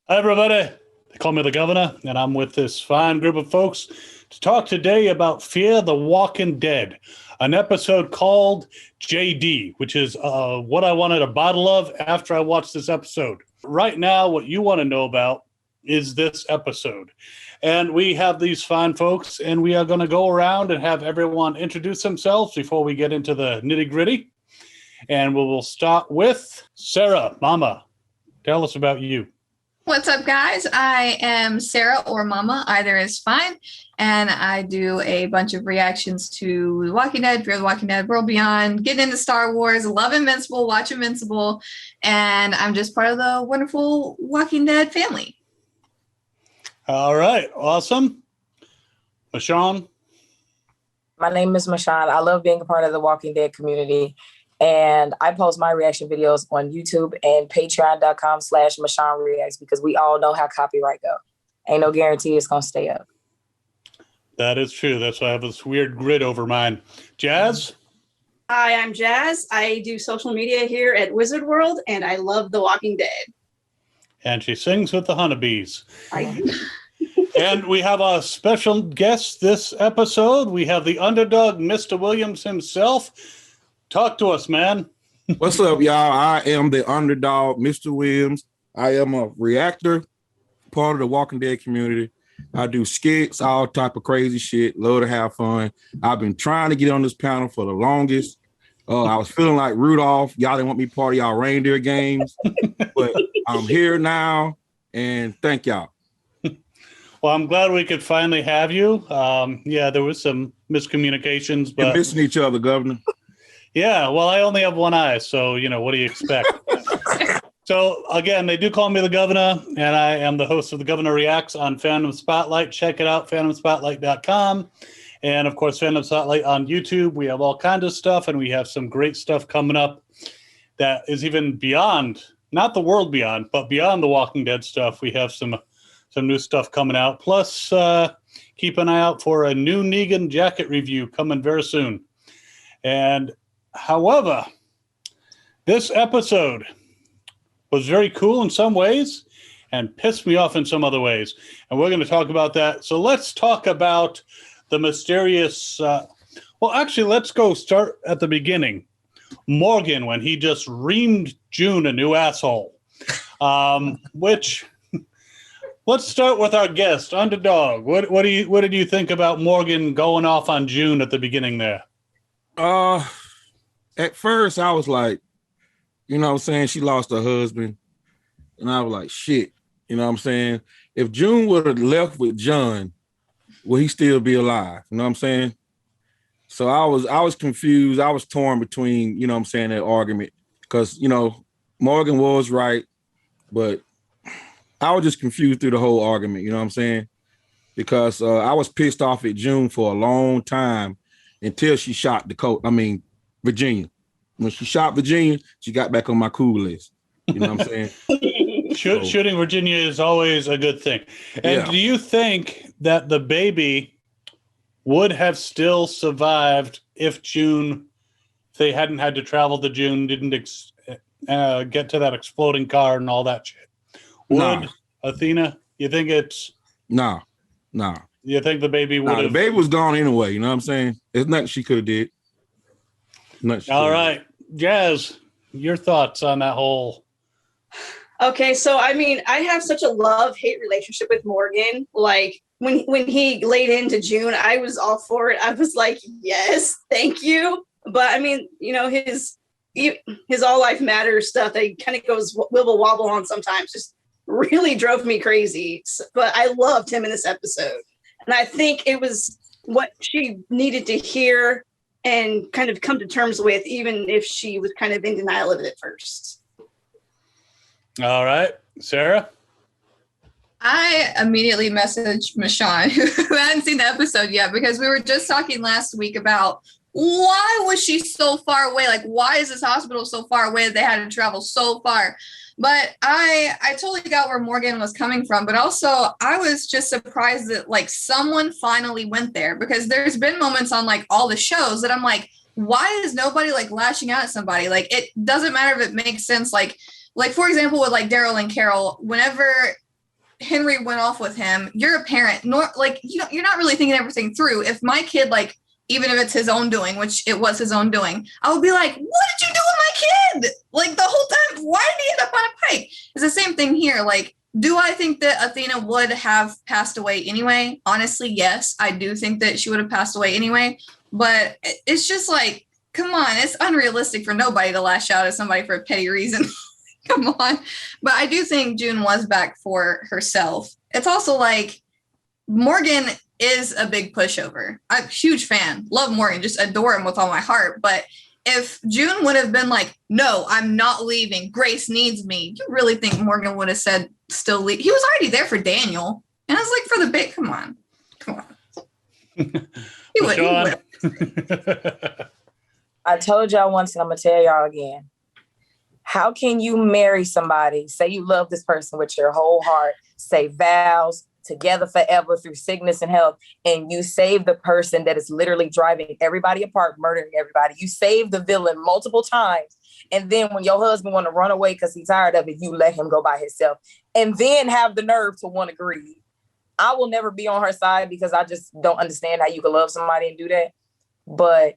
Hi, everybody. They call me the governor, and I'm with this fine group of folks to talk today about Fear the Walking Dead, an episode called JD, which is what I wanted a bottle of after I watched this episode. Right now, what you want to know about is this episode. And we have these fine folks, and we are going to go around and have everyone introduce themselves before we get into the nitty gritty. And we will start with Sarah. Mama, tell us about you. What's up, guys? I am Sarah, or Mama, either is fine, and I do a bunch of reactions to The Walking Dead, Fear the Walking Dead, World Beyond, getting into Star Wars, love Invincible, watch Invincible, and I'm just part of the wonderful Walking Dead family. All right, awesome. Mashawn? My name is Mashawn. I love being a part of the Walking Dead community. And I post my reaction videos on YouTube and patreon.com/MashawnReacts because we all know how copyright go. Ain't no guarantee it's going to stay up. That is true. That's why I have this weird grid over mine. Jazz? Hi, I'm Jazz. I do social media here at Wizard World, and I love The Walking Dead. And she sings with the honeybees. I do. And we have a special guest this episode. We have the underdog, Mr. Williams himself. Talk to us, man. What's up, y'all? I am the underdog, Mr. Williams. I am a reactor, part of the Walking Dead community. I do skits, all type of crazy shit. Love to have fun. I've been trying to get on this panel for the longest. I was feeling like Rudolph. Y'all didn't want me part of y'all reindeer games, but I'm here now, and thank y'all. Well, I'm glad we could finally have you. Yeah, there was some miscommunications, but You're missing each other, Governor. yeah, well, I only have one eye, so, what do you expect? So, again, they do call me the governor, and I am the host of the Governor Reacts on Fandom Spotlite. Check it out, fandomspotlight.com. And, of course, Fandom Spotlight on YouTube. We have all kinds of stuff, and we have some great stuff coming up that is even beyond, not the world beyond, but beyond the Walking Dead stuff. We have some new stuff coming out. Plus, keep an eye out for a new Negan jacket review coming very soon. And however, this episode was very cool in some ways and pissed me off in some other ways. And we're going to talk about that. So let's talk about the mysterious... well, actually, let's go start at the beginning. Morgan, when he just reamed June a new asshole. Which... Let's start with our guest, Underdog. What did you think about Morgan going off on June at the beginning there? At first, I was like, what I'm saying? She lost her husband. And I was like, shit. You know what I'm saying? If June would have left with John, would he still be alive? You know what I'm saying? So I was confused. I was torn between, that argument. Because, Morgan was right. But I was just confused through the whole argument. You know what I'm saying? Because I was pissed off at June for a long time until she shot Virginia. When she shot Virginia, she got back on my cool list. You know what I'm saying? Shooting Virginia is always a good thing. And yeah. Do you think that the baby would have still survived if they hadn't had to travel to June, didn't get to that exploding car and all that shit? Would Athena, you think it's... No. You think the baby would have... The baby was gone anyway, you know what I'm saying? There's nothing she could have did. All right. Jazz, your thoughts on that whole... Okay, so, I have such a love-hate relationship with Morgan. Like, when he laid into June, I was all for it. I was like, yes, thank you. But, his all life matters stuff that he kind of goes wibble wobble on sometimes just really drove me crazy. But I loved him in this episode. And I think it was what she needed to hear and kind of come to terms with, even if she was kind of in denial of it at first. All right. Sarah? I immediately messaged Mashawn, who hadn't seen the episode yet, because we were just talking last week about why was she so far away? Like, why is this hospital so far away that they had to travel so far? But I totally got where Morgan was coming from, but also I was just surprised that like someone finally went there, because there's been moments on like all the shows that I'm like, why is nobody like lashing out at somebody? Like, it doesn't matter if it makes sense. Like for example, with like Daryl and Carol, whenever Henry went off with him, you're a parent. Like, you're not really thinking everything through. If my kid, like, even if it's his own doing, which it was his own doing, I would be like, what did you do with my kid? Like, the whole time, why did he end up on a pike? It's the same thing here. Like, do I think that Athena would have passed away anyway? Honestly, yes. I do think that she would have passed away anyway. But it's just like, come on, it's unrealistic for nobody to lash out at somebody for a petty reason. Come on. But I do think June was back for herself. It's also like Morgan is a big pushover. I'm a huge fan. Love Morgan. Just adore him with all my heart. But if June would have been like, no, I'm not leaving. Grace needs me. You really think Morgan would have said still leave? He was already there for Daniel. And I was like, for the bit, come on. Come on. He would. I told y'all once and I'm going to tell y'all again. How can you marry somebody, say you love this person with your whole heart, say vows, together forever through sickness and health, and you save the person that is literally driving everybody apart, murdering everybody. You save the villain multiple times. And then when your husband want to run away because he's tired of it, you let him go by himself and then have the nerve to want to grieve. I will never be on her side because I just don't understand how you can love somebody and do that. But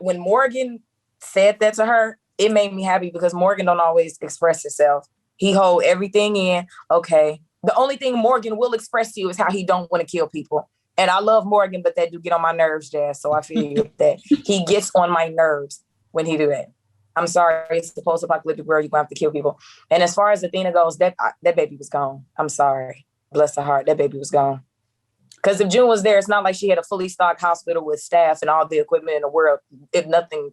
when Morgan said that to her, it made me happy because Morgan don't always express himself. He hold everything in. Okay. The only thing Morgan will express to you is how he don't want to kill people. And I love Morgan, but that do get on my nerves, Jazz. So I feel that he gets on my nerves when he do that. I'm sorry, it's the post-apocalyptic world. You're going to have to kill people. And as far as Athena goes, that baby was gone. I'm sorry. Bless her heart. That baby was gone. Because if June was there, it's not like she had a fully stocked hospital with staff and all the equipment in the world. If nothing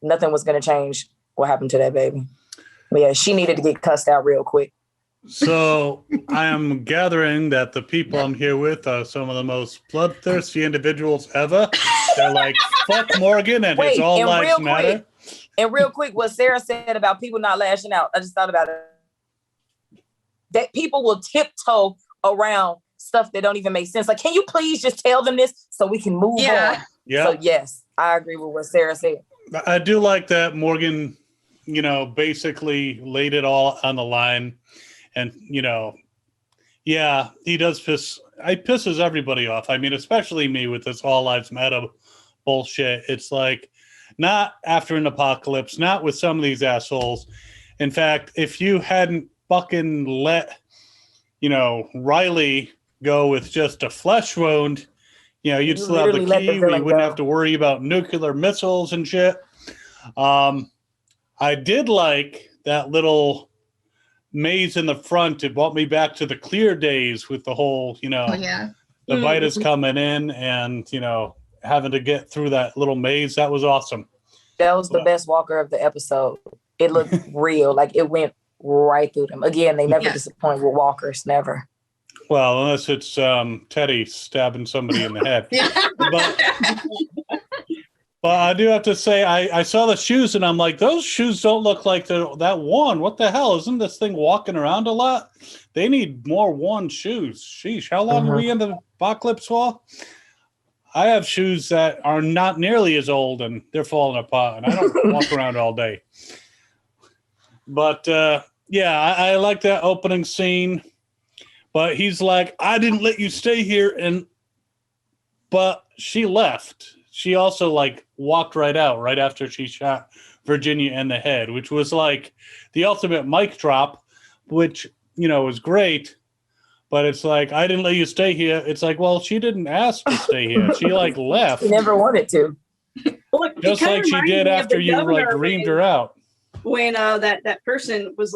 was going to change what happened to that baby. But yeah, she needed to get cussed out real quick. So I am gathering that the people I'm here with are some of the most bloodthirsty individuals ever. They're like, fuck Morgan and his all lives matter. And real quick, what Sarah said about people not lashing out, I just thought about it. That people will tiptoe around stuff that don't even make sense. Like, can you please just tell them this so we can move on? Yeah. So yes, I agree with what Sarah said. I do like that Morgan, basically laid it all on the line. And, he does pisses everybody off. I mean, especially me with this all lives matter bullshit. It's like, not after an apocalypse, not with some of these assholes. In fact, if you hadn't fucking let, Riley go with just a flesh wound, you'd still have the key. We wouldn't have to worry about nuclear missiles and shit. I did like that little maze in the front. It brought me back to the clear days with the whole, the Vitas coming in and, having to get through that little maze. That was awesome. That was the best walker of the episode. It looked real. Like it went right through them. Again, they never disappoint with walkers. Never. Well, unless it's Teddy stabbing somebody in the head. But I do have to say, I saw the shoes and I'm like, those shoes don't look like they're that worn. What the hell? Isn't this thing walking around a lot? They need more worn shoes. Sheesh, how long are we in the apocalypse for? I have shoes that are not nearly as old and they're falling apart and I don't walk around all day. But I like that opening scene. But he's like, I didn't let you stay here. But she left. She also walked right out right after she shot Virginia in the head, which was like the ultimate mic drop, which, was great. But it's like, I didn't let you stay here. It's like, well, she didn't ask to stay here. She left. She never wanted to. Well, just like she did after you reamed her out. When that person was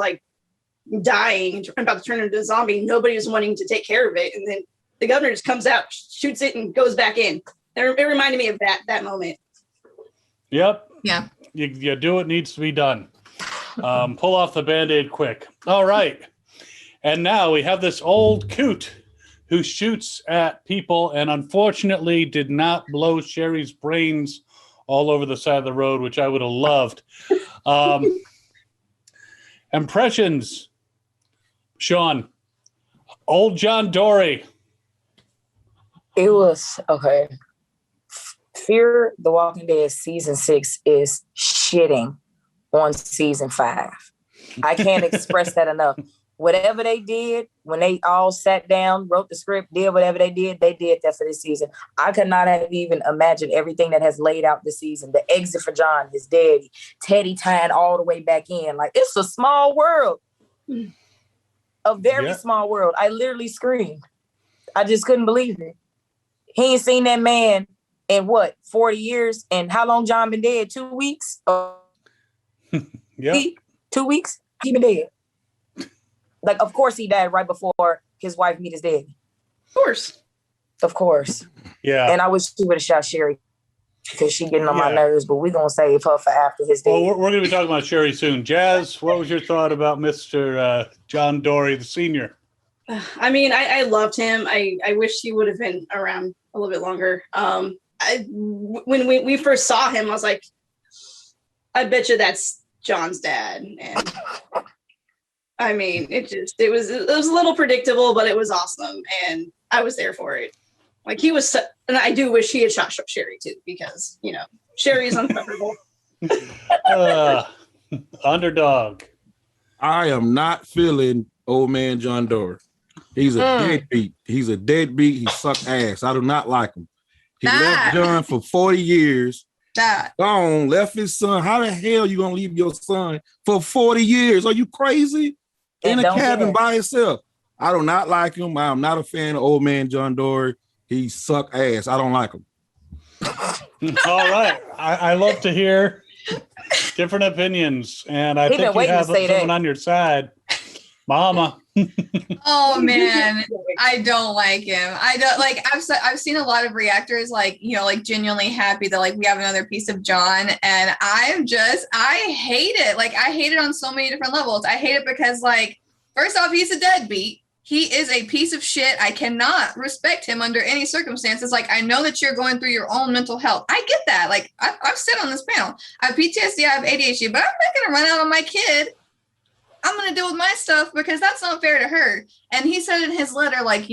dying and about to turn into a zombie, nobody was wanting to take care of it. And then the governor just comes out, shoots it, and goes back in. It reminded me of that moment. Yep. Yeah. You do what needs to be done. Pull off the Band-Aid quick. All right. And now we have this old coot who shoots at people and unfortunately did not blow Sherry's brains all over the side of the road, which I would have loved. Impressions. Sean. Old John Dory. It was, okay. Fear the Walking Dead season 6 is shitting on season 5. I can't express that enough. Whatever they did, when they all sat down, wrote the script, did whatever they did that for this season. I could not have even imagined everything that has laid out this season. The exit for John, his daddy, Teddy tying all the way back in. Like, it's a small world. A very small world. I literally screamed. I just couldn't believe it. He ain't seen that man in 40 years? And how long John been dead? 2 weeks? Yeah. 2 weeks? He been dead. Like, of course he died right before his wife meet his daddy. Of course. Yeah. And I wish she would have shot Sherry because she getting on my nerves, but we're going to save her for after his death. Well, we're going to be talking about Sherry soon. Jazz, what was your thought about Mr. John Dory, the senior? I mean, I loved him. I wish he would have been around a little bit longer. When we first saw him, I was like, I bet you that's John's dad. And I mean, it was a little predictable, but it was awesome, and I was there for it. Like, he was, and I do wish he had shot Sherry too, because Sherry is unpreferable. Underdog. I am not feeling old man John Doerr. He's a deadbeat. He's a deadbeat. He sucked ass. I do not like him. He left John for 40 years. Gone, left his son. How the hell you gonna leave your son for 40 years? Are you crazy? In a cabin by himself. I do not like him. I am not a fan of old man John Doerr. He suck ass. I don't like him. All right. I love to hear different opinions, and I think you have someone on your side. Mama. Oh man, I don't like him. I don't like. I've seen a lot of reactors like genuinely happy that like we have another piece of John, and I hate it. Like, I hate it on so many different levels. I hate it because, like, first off, he's a deadbeat. He is a piece of shit. I cannot respect him under any circumstances. Like, I know that you're going through your own mental health. I get that. Like, I've said on this panel, I have PTSD, I have ADHD, but I'm not going to run out on my kid. I'm going to deal with my stuff because that's not fair to her. And he said in his letter, like,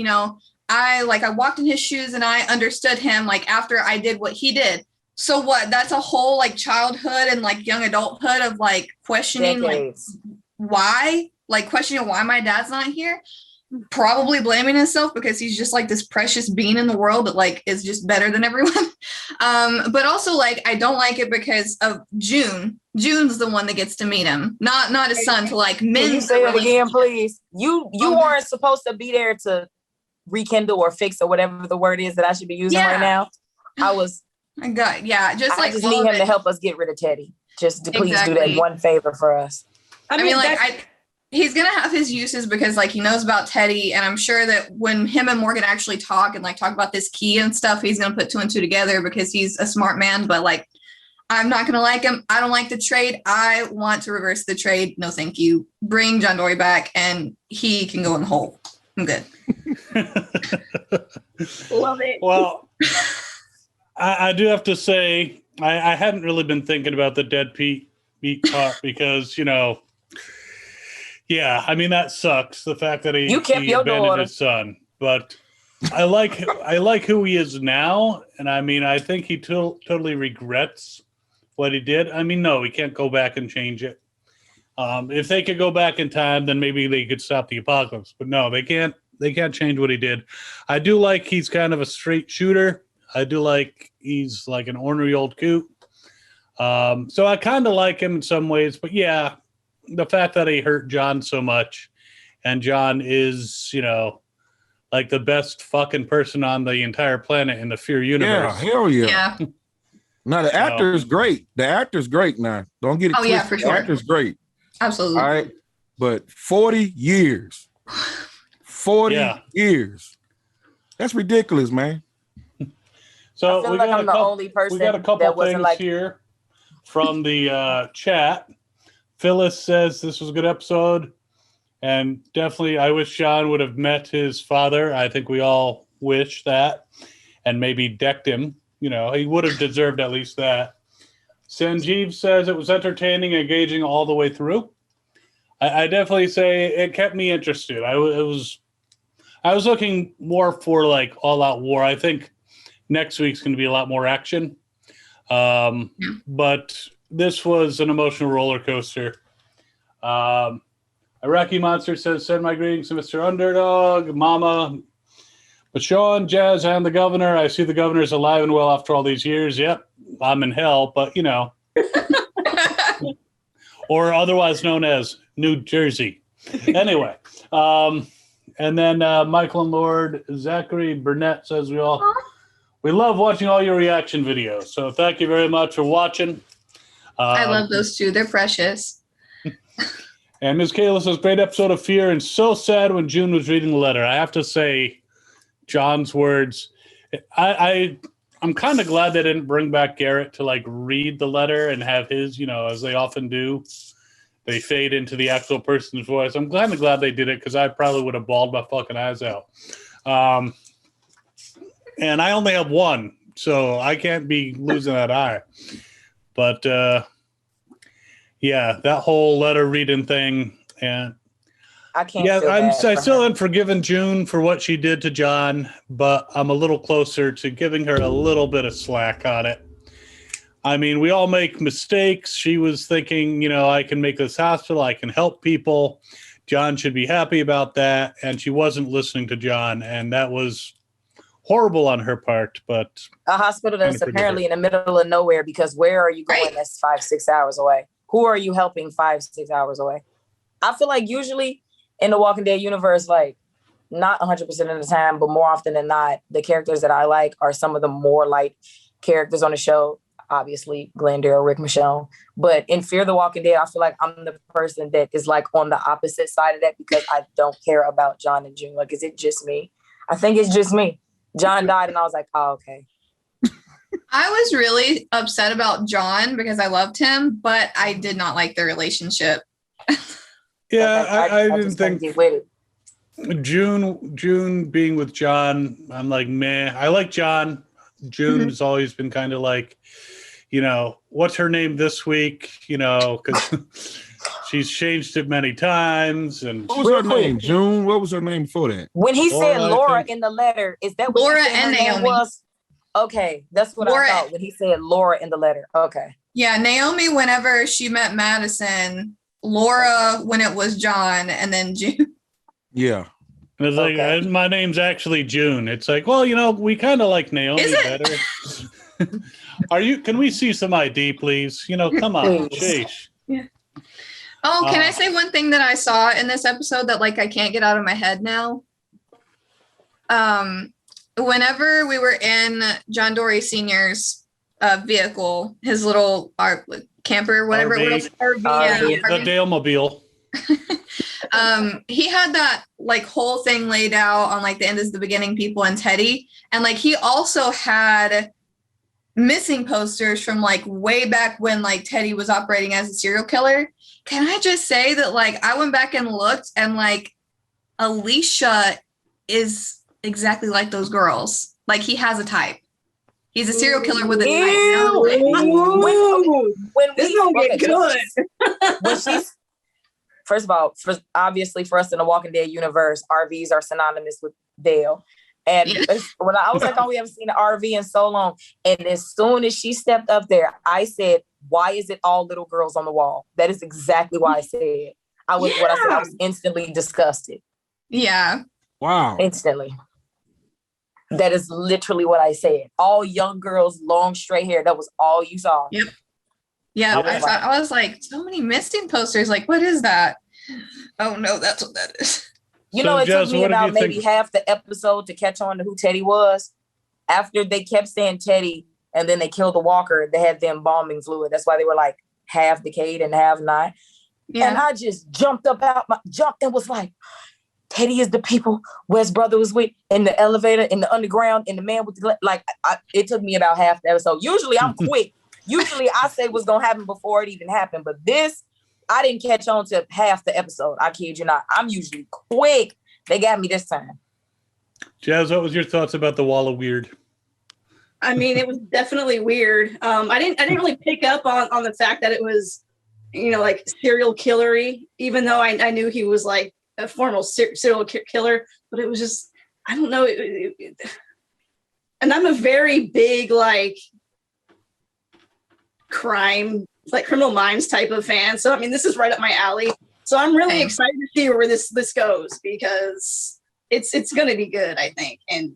I walked in his shoes and I understood him, like, after I did what he did. So what? That's a whole, like, childhood and, like, young adulthood of, like, questioning, Decades. like, why? Like, questioning why my dad's not here. Probably blaming himself because he's just, like, this precious being in the world that, like, is just better than everyone. But also, like, I don't like it because of June. June's the one that gets to meet him, not his son, to, like, mend. Can you say it again, please? You weren't supposed to be there to rekindle or fix or whatever the word is that I should be using right now. I just need him to help us get rid of Teddy. Just to please do that one favor for us. I mean, he's going to have his uses because, like, he knows about Teddy, and I'm sure that when him and Morgan actually talk and, like, talk about this key and stuff, he's going to put two and two together because he's a smart man. But, like, I'm not going to like him. I don't like the trade. I want to reverse the trade. No, thank you. Bring John Dory back, and he can go in the hole. I'm good. Love it. Well, I do have to say, I hadn't really been thinking about the dead meat part because, yeah, I mean, that sucks. The fact that he abandoned his son. But I like who he is now. And I mean, I think he totally regrets what he did. I mean, no, he can't go back and change it. If they could go back in time, then maybe they could stop the apocalypse. But no, they can't. They can't change what he did. I do like he's kind of a straight shooter. I do like he's like an ornery old coot. So I kind of like him in some ways. But yeah, the fact that he hurt John so much, and John is, like the best fucking person on the entire planet in the Fear universe. Yeah, hell yeah. Now the actor is great. The actor's great now. Don't get it twisted. Yeah, for sure. The actor's great. Absolutely. All right. But 40 years. 40 years. That's ridiculous, man. So I feel like I'm the only person we got a couple that wasn't things here from the chat. Phyllis says this was a good episode, and definitely I wish John would have met his father. I think we all wish that, and maybe decked him. He would have deserved at least that. Sanjeev says it was entertaining, engaging all the way through. I definitely say it kept me interested. I was looking more for like all out war. I think next week's going to be a lot more action. But this was an emotional roller coaster. Iraqi Monster says, send my greetings to Mr. Underdog, Mama. But Sean, Jazz, and the governor. I see the governor's alive and well after all these years. Yep, I'm in hell, but you know. Or otherwise known as New Jersey. Anyway. And then Michael and Lord Zachary Burnett says, we love watching all your reaction videos. So thank you very much for watching. I love those two. They're precious. And Ms. Kayla says, great episode of Fear and so sad when June was reading the letter. I have to say, John's words, I'm kind of glad they didn't bring back Garrett to like read the letter and have his, you know, as they often do. They fade into the actual person's voice. I'm kind of glad they did it because I probably would have bawled my fucking eyes out. And I only have one, so I can't be losing that eye. But yeah, that whole letter reading thing, and I can't. Yeah, I still her. haven't forgiven June for what she did to John, but I'm a little closer to giving her a little bit of slack on it. I mean, we all make mistakes. She was thinking, you know, I can make this hospital, I can help people. John should be happy about that. And she wasn't listening to John. And that was horrible on her part. But a hospital that's apparently in the middle of nowhere, because where are you going that's 5-6 hours away? Who are you helping 5-6 hours away? I feel like usually in the Walking Dead universe, like not 100% of the time, but more often than not, the characters that I like are some of the more light characters on the show. Obviously, Glendale, Rick Michonne. But in Fear the Walking Dead, I feel like I'm the person that is like on the opposite side of that because I don't care about John and June. Like, is it just me? I think it's just me. John died and I was like, oh, okay. I was really upset about John because I loved him, but I did not like their relationship. Yeah, I didn't just think get with it. June being with John, I'm like, meh. I like John. June has always been kind of like, you know, what's her name this week? You know, because she's changed it many times. And what was her name? June? What was her name before that? When he said Laura in the letter, is that what Laura he said and her name Naomi was? Okay, that's what Laura. I thought when he said Laura in the letter. Okay. Yeah, Naomi, whenever she met Madison, Laura, when it was John, and then June. Yeah. And it's like, my name's actually June. It's like, well, you know, we kind of like Naomi better. Can we see some ID, please? You know, come on. Sheesh. Yeah. Oh, can I say one thing that I saw in this episode that like I can't get out of my head now? Whenever we were in John Dory Sr.'s vehicle, his little camper, whatever it was. The Dale-mobile. He had that like whole thing laid out on like the end is the beginning people and Teddy. And like he also had missing posters from like way back when like Teddy was operating as a serial killer. Can I just say that like I went back and looked and like Alicia is exactly like those girls. Like he has a type. He's a serial killer with a type. When this don't get good. First of all, obviously for us in the Walking Dead universe, RVs are synonymous with Dale. And when I was like, oh, we haven't seen an RV in so long. And as soon as she stepped up there, I said, why is it all little girls on the wall? That is exactly why I said. I was instantly disgusted. Yeah. Wow. Instantly. That is literally what I said. All young girls, long straight hair. That was all you saw. Yep. Yeah, I was like, so many missing posters. Like, what is that? Oh no, that's what that is. You know, it took me about maybe half the episode to catch on to who Teddy was. After they kept saying Teddy, and then they killed the walker, they had the embalming fluid. That's why they were like half decayed and half not. Yeah. And I just jumped and was like, Teddy is the people Wes brother was with in the elevator, in the underground, and the man with the it took me about half the episode. Usually I'm quick. Usually I say what's gonna happen before it even happened, but this I didn't catch on to half the episode. I kid you not. I'm usually quick. They got me this time. Jazz, what was your thoughts about the Wall of Weird? I mean, it was definitely weird. I didn't really pick up on the fact that it was, you know, like serial killery, even though I knew he was like a formal serial killer, but it was just, I don't know. And I'm a very big like crime, like Criminal Minds type of fan. So, I mean, this is right up my alley. So I'm really Same. excited to see where this goes, because it's going to be good, I think, and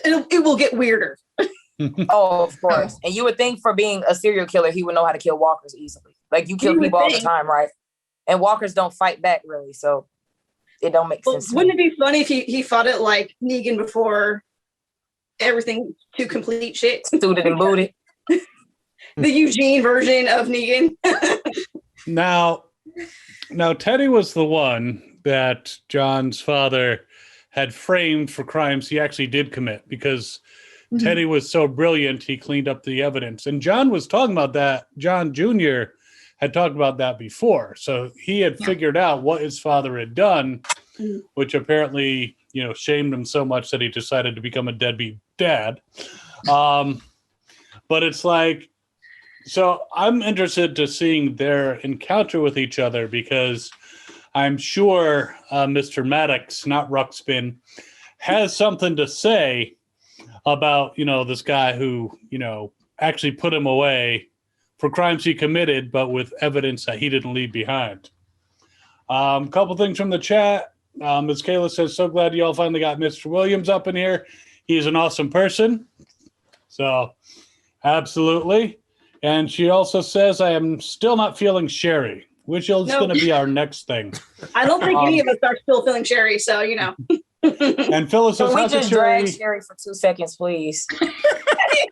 it will get weirder. Oh, of course. And you would think for being a serial killer, he would know how to kill walkers easily. Like you kill You would people all the think. time, right? And walkers don't fight back really, so it don't make Well, sense. to wouldn't me. it be funny if he fought it like Negan before everything to complete shit? Suited and booted. The Eugene version of Negan. Now, Teddy was the one that John's father had framed for crimes he actually did commit, because Teddy was so brilliant, he cleaned up the evidence. And John was talking about that. John Jr. had talked about that before. So he had figured out what his father had done, which apparently, shamed him so much that he decided to become a deadbeat dad. But it's like, so I'm interested to seeing their encounter with each other, because I'm sure Mr. Maddox, not Ruxpin, has something to say about, this guy who, actually put him away for crimes he committed, but with evidence that he didn't leave behind. A couple things from the chat. Ms. Kayla says, so glad you all finally got Mr. Williams up in here. He's an awesome person. So, absolutely. And she also says, I am still not feeling Sherry, which is going to be our next thing. I don't think any of us are still feeling Sherry, so And Phyllis says, Can we how could just drag Sherry... Sherry for 2 seconds, please?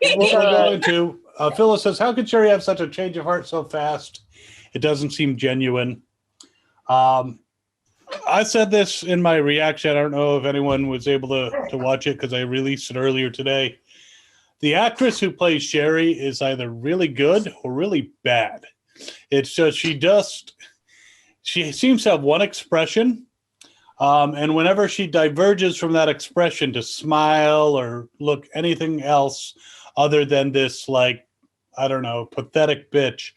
We're going to. Phyllis says, how could Sherry have such a change of heart so fast? It doesn't seem genuine. I said this in my reaction. I don't know if anyone was able to watch it, because I released it earlier today. The actress who plays Sherry is either really good or really bad. It's just she seems to have one expression. And whenever she diverges from that expression to smile or look anything else other than this, like, I don't know, pathetic bitch,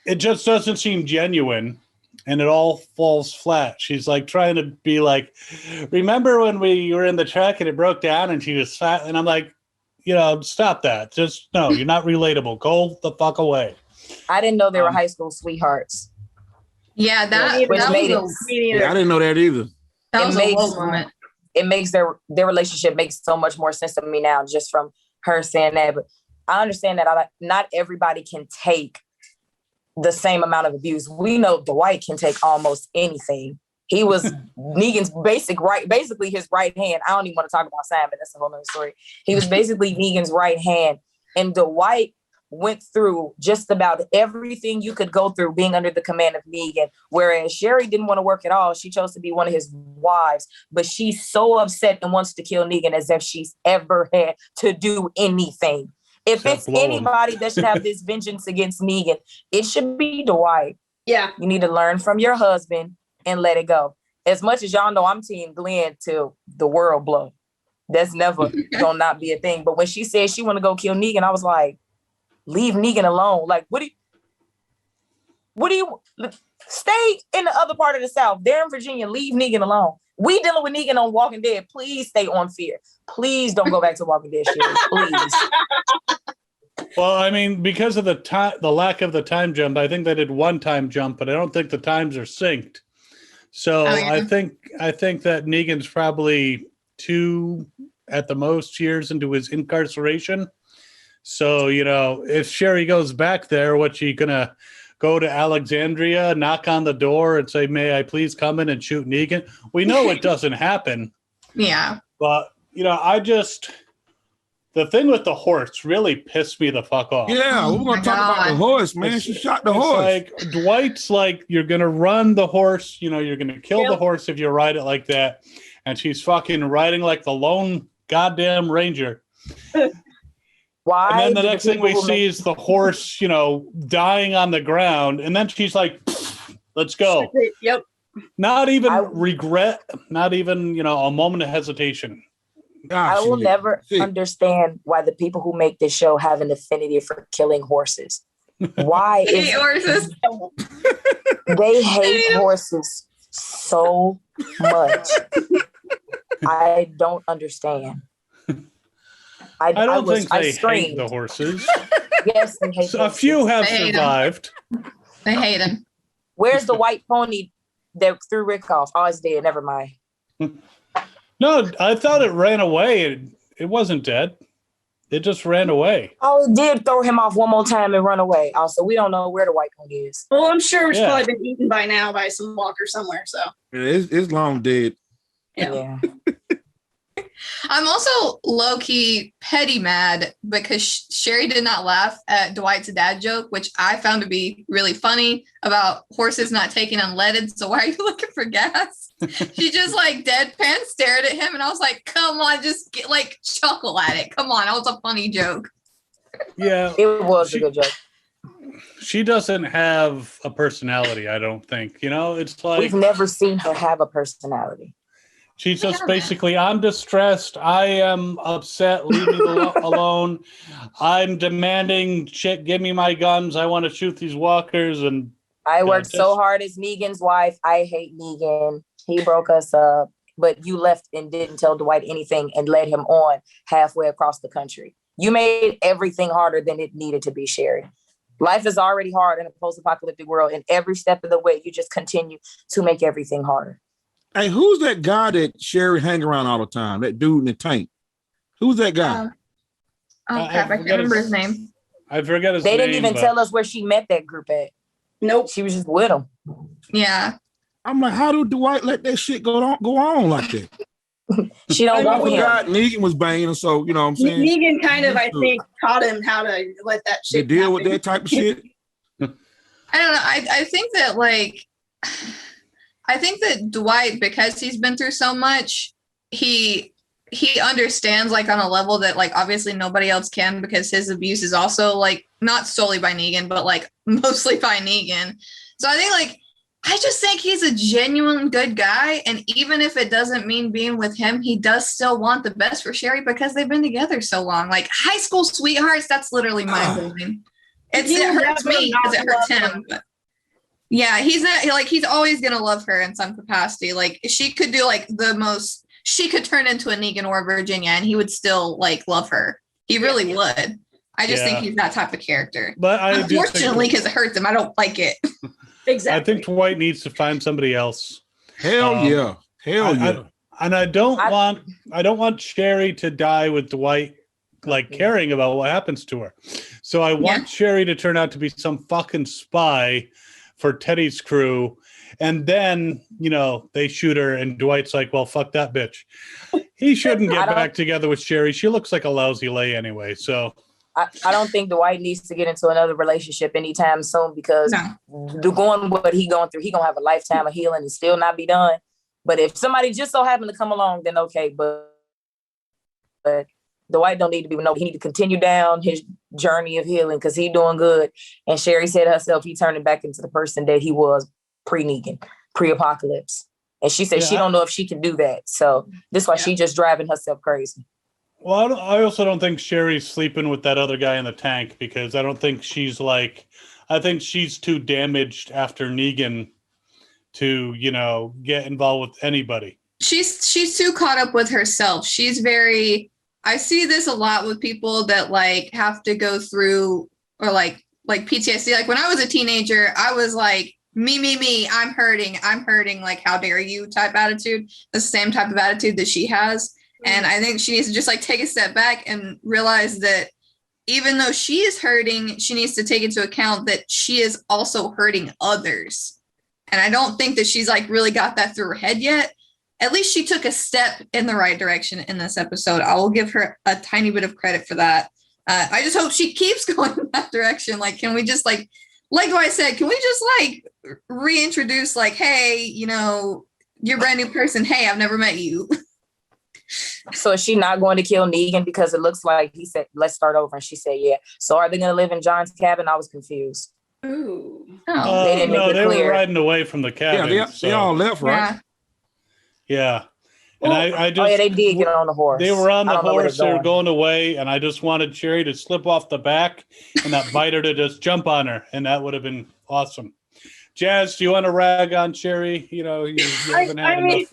it just doesn't seem genuine, and it all falls flat. She's like trying to be like, remember when we were in the truck and it broke down and she just sat, and I'm like, stop that. Just no, you're not relatable. Go the fuck away. I didn't know they were high school sweethearts. Yeah, that Which was made it. Yeah, I didn't know that either. that was It a makes- low moment. It makes their relationship makes so much more sense to me now, just from her saying that. But I understand that not everybody can take the same amount of abuse. We know Dwight can take almost anything. He was Negan's basically his right hand. I don't even want to talk about Simon. That's a whole nother story. He was basically Negan's right hand. And Dwight went through just about everything you could go through being under the command of Negan. Whereas Sherry didn't want to work at all. She chose to be one of his wives. But she's so upset and wants to kill Negan as if she's ever had to do anything. If Except it's blow him. anybody that should have this vengeance against Negan, it should be Dwight. Yeah. You need to learn from your husband and let it go. As much as y'all know, I'm team Glenn till the world blow. That's never gonna not be a thing. But when she said she want to go kill Negan, I was like, leave Negan alone. Like, what do you stay in the other part of the South? There in Virginia, leave Negan alone. We dealing with Negan on Walking Dead. Please stay on Fear. Please don't go back to Walking Dead shit. Please. Well, I mean, because of the lack of the time jump, I think they did one time jump, but I don't think the times are synced. So Oh, yeah. I think that Negan's probably 2 at the most years into his incarceration. So, if Sherry goes back there, what, she gonna go to Alexandria, knock on the door and say, may I please come in and shoot Negan? We know it doesn't happen. Yeah. But, the thing with the horse really pissed me the fuck off. Yeah, Oh we're gonna my talk about the God. horse, man. She shot the It's horse. like Dwight's like, you're gonna run the horse, you're gonna kill the Yep. horse if you ride it like that. And she's fucking riding like the lone goddamn ranger. Why? And then the do next thing we people who see is the horse, dying on the ground. And then she's like, let's go. Yep. Not even I- regret, not even, a moment of hesitation. Ah, I will shit. never Shit. understand why the people who make this show have an affinity for killing horses. Why Hey, is horses. they hate horses so much? I don't understand. I don't think I they hate screamed. the horses. Yes, they hate A horses. few have They hate 'em. survived. They hate him. Where's the white pony that threw Rick off? Oh, it's dead. Never mind. No, I thought it ran away. It wasn't dead. It just ran away. Oh, it did throw him off one more time and run away. Also, we don't know where the white pony is. Well, I'm sure it's Yeah. probably been eaten by now by some walker somewhere. So Yeah, it's long dead. yeah. I'm also low-key petty mad because Sherry did not laugh at Dwight's dad joke, which I found to be really funny about horses not taking unleaded. So why are you looking for gas? She just like deadpan stared at him, and I was like, come on, just get, like chuckle at it. Come on, that was a funny joke. Yeah. It was a good joke. She doesn't have a personality, I don't think. You know, it's like We've never seen her have a personality. she's just basically, I'm distressed. I am upset. Leave me alone. I'm demanding shit. Give me my guns. I want to shoot these walkers. And I worked just- so hard as Negan's wife. I hate Negan. He broke us up, but you left and didn't tell Dwight anything and led him on halfway across the country. You made everything harder than it needed to be, Sherry. Life is already hard in a post-apocalyptic world, and every step of the way, you just continue to make everything harder. Hey, who's that guy that Sherry hang around all the time? That dude in the tank. Who's that guy? Oh crap, I can't remember his name. I forget his They name. didn't even but- tell us where she met that group at. Nope. She was just with them. Yeah. I'm like, how do Dwight let that shit go on like that? She don't I want him. forgot Negan was banging, so you know what I'm saying. Negan kind of, I think, taught him how to let that They shit deal with happen. that type of shit. I don't know. I think that like I think that Dwight, because he's been through so much, he understands like on a level that like obviously nobody else can, because his abuse is also like not solely by Negan, but like mostly by Negan. So I think like I just think he's a genuine good guy, and even if it doesn't mean being with him, he does still want the best for Sherry because they've been together so long. Like high school sweethearts, that's literally mind-blowing. It hurts me because it hurts him. But yeah, he's not like, he's always gonna love her in some capacity. Like she could do like the most, she could turn into a Negan or a Virginia, and he would still like love her. He really would. I just think he's that type of character. But I do think- unfortunately, because it hurts him, I don't like it. Exactly. I think Dwight needs to find somebody else. Hell yeah. And I don't want Sherry to die with Dwight like caring about what happens to her. So I want Sherry to turn out to be some fucking spy for Teddy's crew. And then, you know, they shoot her and Dwight's like, well, fuck that bitch. He shouldn't get back together with Sherry. She looks like a lousy lay anyway. So I don't think Dwight needs to get into another relationship anytime soon, because going what he going through, he gonna have a lifetime of healing and still not be done. But if somebody just so happened to come along, then okay. But Dwight don't need to be he need to continue down his journey of healing because he doing good. And Sherry said herself, he turning back into the person that he was pre-Negan, pre-apocalypse. And she said she don't know if she can do that. So this is why she just driving herself crazy. Well, I also don't think Sherry's sleeping with that other guy in the tank, because I don't think she's like, I think she's too damaged after Negan to, you know, get involved with anybody. She's too caught up with herself. She's very, I see this a lot with people that like have to go through or like PTSD. Like when I was a teenager, I was like, me, I'm hurting. Like, how dare you type attitude, the same type of attitude that she has. And I think she needs to just like take a step back and realize that even though she is hurting, she needs to take into account that she is also hurting others. And I don't think that she's like really got that through her head yet. At least she took a step in the right direction in this episode. I will give her a tiny bit of credit for that. I just hope she keeps going in that direction. Like, can we just like I said, can we just like reintroduce like, hey, you know, you're a brand new person. Hey, I've never met you. So is she not going to kill Negan? Because it looks like he said, let's start over. And she said, yeah. So are they going to live in John's cabin? I was confused. Ooh. Oh, They didn't make it they clear. were riding away from the cabin. Yeah, they all left, right? Yeah. And I just, oh yeah, they did get on the horse. they were on I the don't know where horse, they're they were going away, and I just wanted Sherry to slip off the back and that biter to just jump on her, and that would have been awesome. Jazz, do you want to rag on Sherry? You know, you haven't had enough.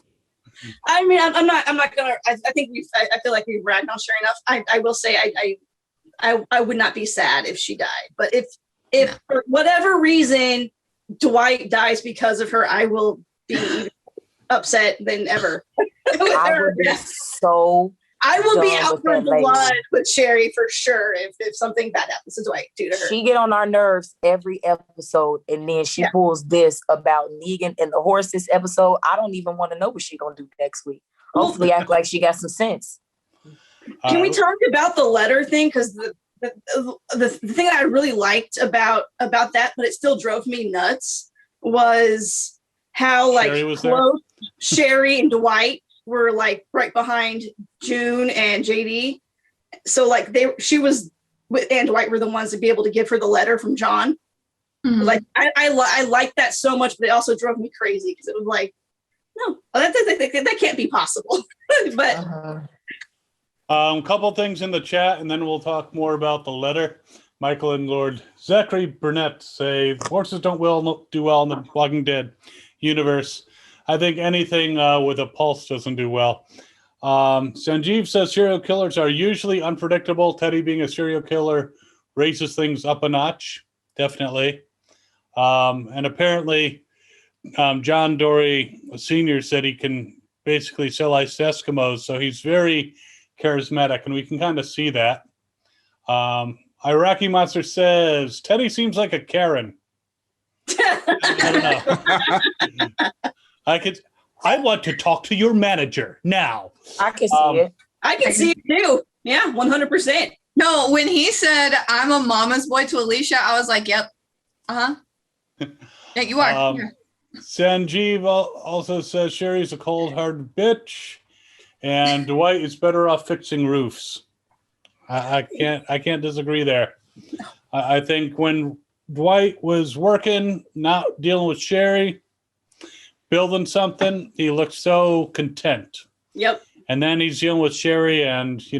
I'm not gonna. I think I feel like we've ragged on Sherry enough. I will say I would not be sad if she died, but if for whatever reason Dwight dies because of her, I will be even upset than ever. I would be so. I will be done out with for that lady. blood with Sherry for sure if something bad happens to Dwight due to her. She get on our nerves every episode, and then she pulls this about Negan in the horses episode. I don't even want to know what she gonna do next week. Hopefully, act like she got some sense. Can we talk about the letter thing? Because the thing that I really liked about that, but it still drove me nuts, was how like Sherry was close Sherry and Dwight were like right behind June and JD. So like she was and Dwight were the ones to be able to give her the letter from John. Mhm. Like I liked that so much, but it also drove me crazy because it was like, no, that can't be possible. But Couple things in the chat, and then we'll talk more about the letter. Michael and Lord Zachary Burnett say horses don't do well in the Walking Dead universe. I think anything with a pulse doesn't do well. Sanjeev says serial killers are usually unpredictable. Teddy being a serial killer raises things up a notch, definitely. And apparently, John Dory Sr. said he can basically sell ice to Eskimos, so he's very charismatic, and we can kind of see that. Iraqi Monster says, Teddy seems like a Karen. I don't know. I want to talk to your manager now. I can see it. I can see it too. Yeah, 100%. No, when he said I'm a mama's boy to Alicia, I was like, yep. Yeah, you are. Yeah. Sanjeev also says Sherry's a cold-hearted bitch, and Dwight is better off fixing roofs. I can't disagree there. I think when Dwight was working, not dealing with Sherry, building something, he looked so content. Yep. And then he's dealing with Sherry, and he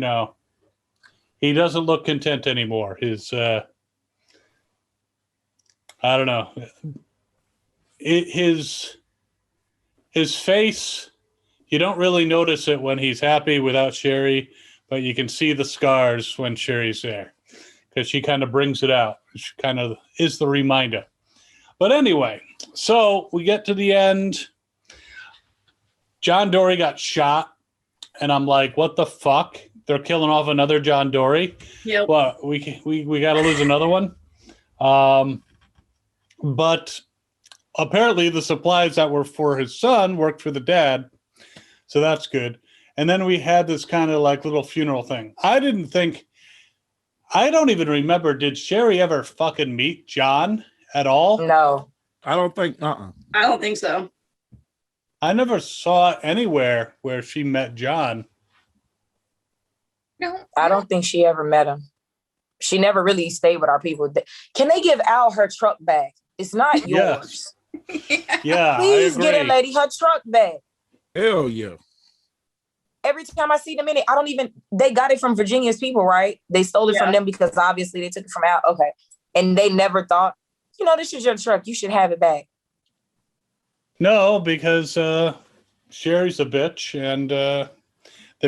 doesn't look content anymore. His I don't know. His face, you don't really notice it when he's happy without Sherry, but you can see the scars when Sherry's there because she kind of brings it out. She kind of is the reminder. But anyway, so we get to the end. John Dory got shot, and I'm like, what the fuck? They're killing off another John Dory? Yep. What, we got to lose another one? But apparently the supplies that were for his son worked for the dad, so that's good. And then we had this kind of like little funeral thing. I don't even remember, did Sherry ever fucking meet John at all? No. I don't think. I don't think so. I never saw anywhere where she met John. No, I don't think she ever met him. She never really stayed with our people. Can they give Al her truck back? It's not yours. Yeah, Please I agree. get a lady her truck back. Hell yeah. Every time I see them in it, they got it from Virginia's people, right? They stole it from them because obviously they took it from Al. Okay. And they never thought, this is your truck. You should have it back. No, because Sherry's a bitch, and the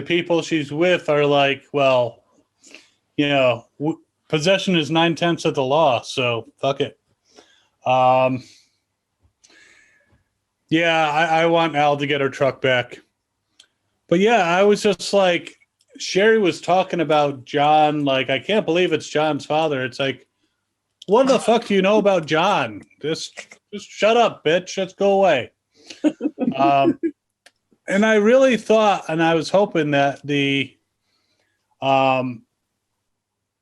people she's with are like, well, possession is 9/10 of the law, so fuck it. Yeah, I want Al to get her truck back. But yeah, I was just like, Sherry was talking about John, like, I can't believe it's John's father. It's like, what the fuck do you know about John? Just shut up, bitch. Just go away. And I really thought, and I was hoping that the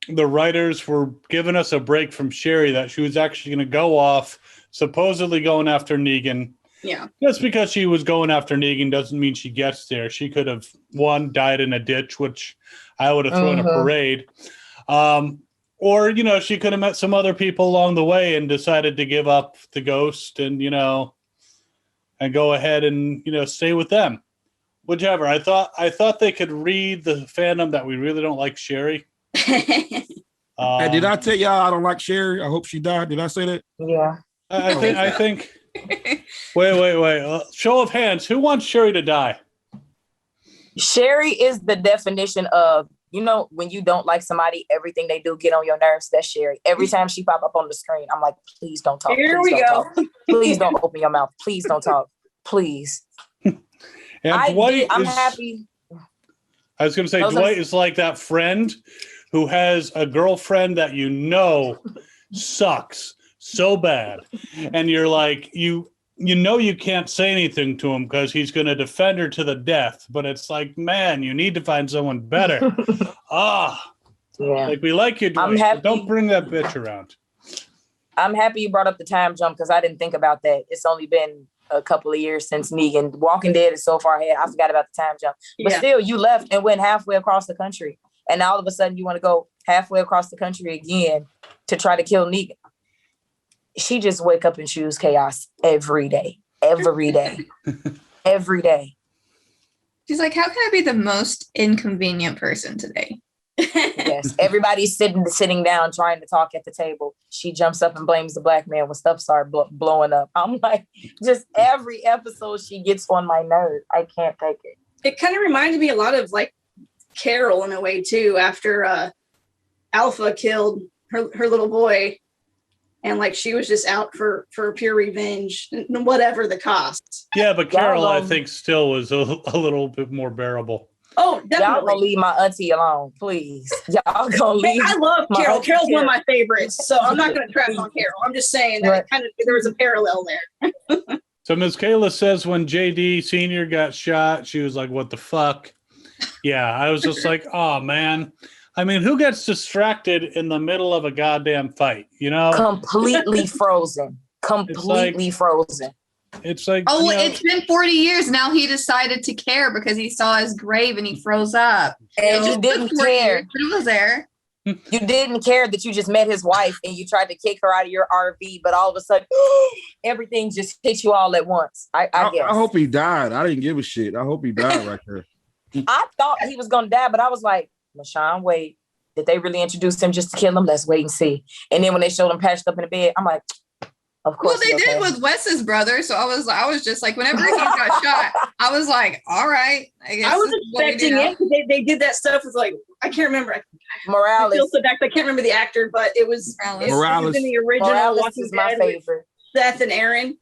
writers were giving us a break from Sherry, that she was actually going to go off, supposedly going after Negan. Yeah. Just because she was going after Negan doesn't mean she gets there. She could have, died in a ditch, which I would have thrown a parade. Or, she could have met some other people along the way and decided to give up the ghost and, and go ahead and, stay with them. Whichever. I thought they could read the fandom that we really don't like Sherry. Hey, did I tell y'all I don't like Sherry? I hope she died. Did I say that? Yeah. I think. Wait. Show of hands. Who wants Sherry to die? Sherry is the definition of you know, when you don't like somebody, everything they do get on your nerves. That's Sherry. Every time she pop up on the screen, I'm like, please don't talk. Here Please we don't go. talk. Please don't open your mouth. Please don't talk. Please. And I'm happy. I was going to say, Dwight is like that friend who has a girlfriend that you know sucks so bad. And you're like, you know you can't say anything to him because he's going to defend her to the death. But it's like, man, you need to find someone better. Yeah. Like, we like you, Dwight, I'm happy. but don't bring that bitch around. I'm happy you brought up the time jump because I didn't think about that. It's only been a couple of years since Negan. Walking Dead is so far ahead. I forgot about the time jump. But still, you left and went halfway across the country. And now all of a sudden you want to go halfway across the country again to try to kill Negan. She just wake up and choose chaos every day. Every day. Every day. She's like, how can I be the most inconvenient person today? Yes. Everybody's sitting down trying to talk at the table. She jumps up and blames the black man when stuff starts blowing up. I'm like, just every episode she gets on my nerves. I can't take it. It kind of reminded me a lot of like Carol in a way too, after Alpha killed her little boy, and like she was just out for pure revenge, whatever the cost. Yeah, but Carol, I think, still was a little bit more bearable. Oh, definitely. Y'all gonna leave my auntie alone, please. Y'all gonna leave. I love Carol. Carol's one of my favorites, so I'm not gonna trap on Carol. I'm just saying that there was a parallel there. So Ms. Kayla says when JD Sr. got shot, she was like, what the fuck? Yeah, I was just like, oh, man. I mean, who gets distracted in the middle of a goddamn fight, you know? Completely frozen. Completely frozen. It's like, oh, it's been 40 years now. He decided to care because he saw his grave and he froze up. And you didn't care. Years, but it was there. You didn't care that you just met his wife and you tried to kick her out of your RV, but all of a sudden, everything just hit you all at once. I guess. I hope he died. I didn't give a shit. I hope he died right there. I thought he was going to die, but I was like, Michonne, wait. Did they really introduce him just to kill him? Let's wait and see. And then when they showed him patched up in the bed, I'm like, of course. Well, they did with Wes's brother. So I was just like, whenever he got shot, I was like, all right. I guess I was expecting it. They did that stuff with like, I can't remember. Morales. I can't remember the actor, but it was Morales. In the original. Morales is my favorite. Seth and Aaron.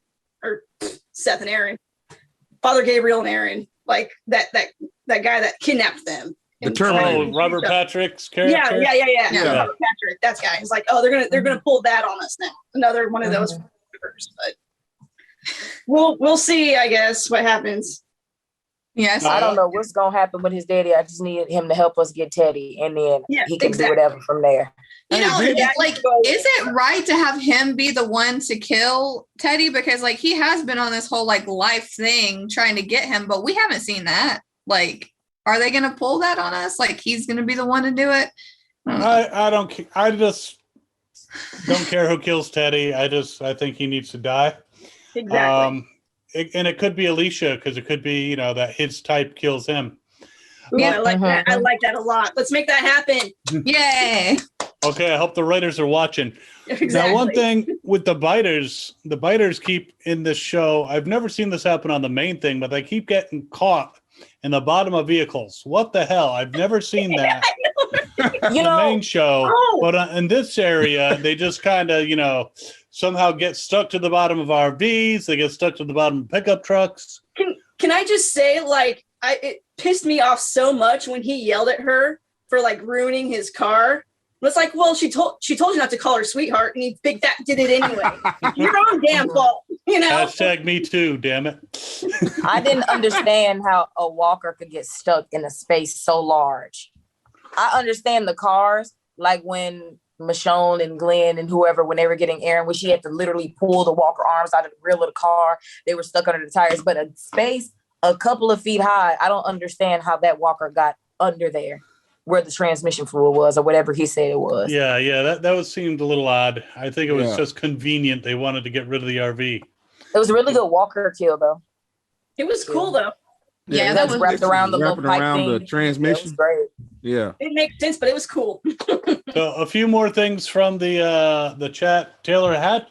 Father Gabriel and Aaron. Like that guy that kidnapped them. The Terminator. Oh, Robert Patrick's character? Yeah. Robert Patrick, that guy. He's like, oh, they're gonna pull that on us now. Another one of those. But we'll see, I guess, what happens. Yes. I don't know what's gonna happen with his daddy. I just need him to help us get Teddy, and then he can do whatever from there. You know, it's like, is it right to have him be the one to kill Teddy? Because like he has been on this whole like life thing trying to get him, but we haven't seen that. Like, are they going to pull that on us? Like he's going to be the one to do it? I don't. I just don't care who kills Teddy. I think he needs to die. Exactly. And it could be Alicia because it could be that his type kills him. Yeah, I like that. I like that a lot. Let's make that happen. Yay! Okay, I hope the writers are watching. Exactly. Now, one thing with the biters keep in this show. I've never seen this happen on the main thing, but they keep getting caught in the bottom of vehicles. What the hell? I've never seen that. The main show, but in this area, they just kind of, somehow get stuck to the bottom of RVs. They get stuck to the bottom of pickup trucks. Can I just say, like, it pissed me off so much when he yelled at her for like ruining his car. It's like, well, she told you not to call her sweetheart, and he big fat did it anyway. Your own damn fault, Hashtag me too, damn it. I didn't understand how a walker could get stuck in a space so large. I understand the cars, like when Michonne and Glenn and whoever, when they were getting Aaron, when she had to literally pull the walker arms out of the rear of the car, they were stuck under the tires. But a space a couple of feet high, I don't understand how that walker got under there, where the transmission fluid was or whatever he said it was. Yeah, that seemed a little odd. I think it was just convenient. They wanted to get rid of the RV. It was a really good walker kill, though. It was cool, though. Yeah, that was wrapped around the little pipe thing. The transmission. It was great. Yeah, it makes sense, but it was cool. So a few more things from the chat. Taylor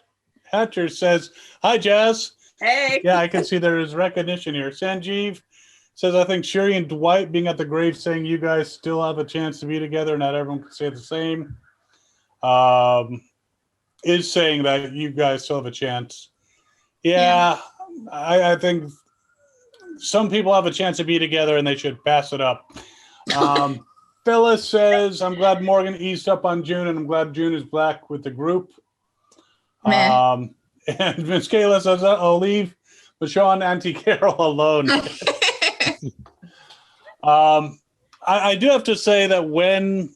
Hatcher says, "Hi, Jazz." Hey. Yeah, I can see there is recognition here. Sanjeev says, I think Sherry and Dwight being at the grave saying you guys still have a chance to be together, not everyone can say the same, is saying that you guys still have a chance. Yeah. I think some people have a chance to be together and they should pass it up. Phyllis says, I'm glad Morgan eased up on June, and I'm glad June is back with the group. And Miss Kayla says, I'll leave Michonne and Auntie Carol alone. I do have to say that when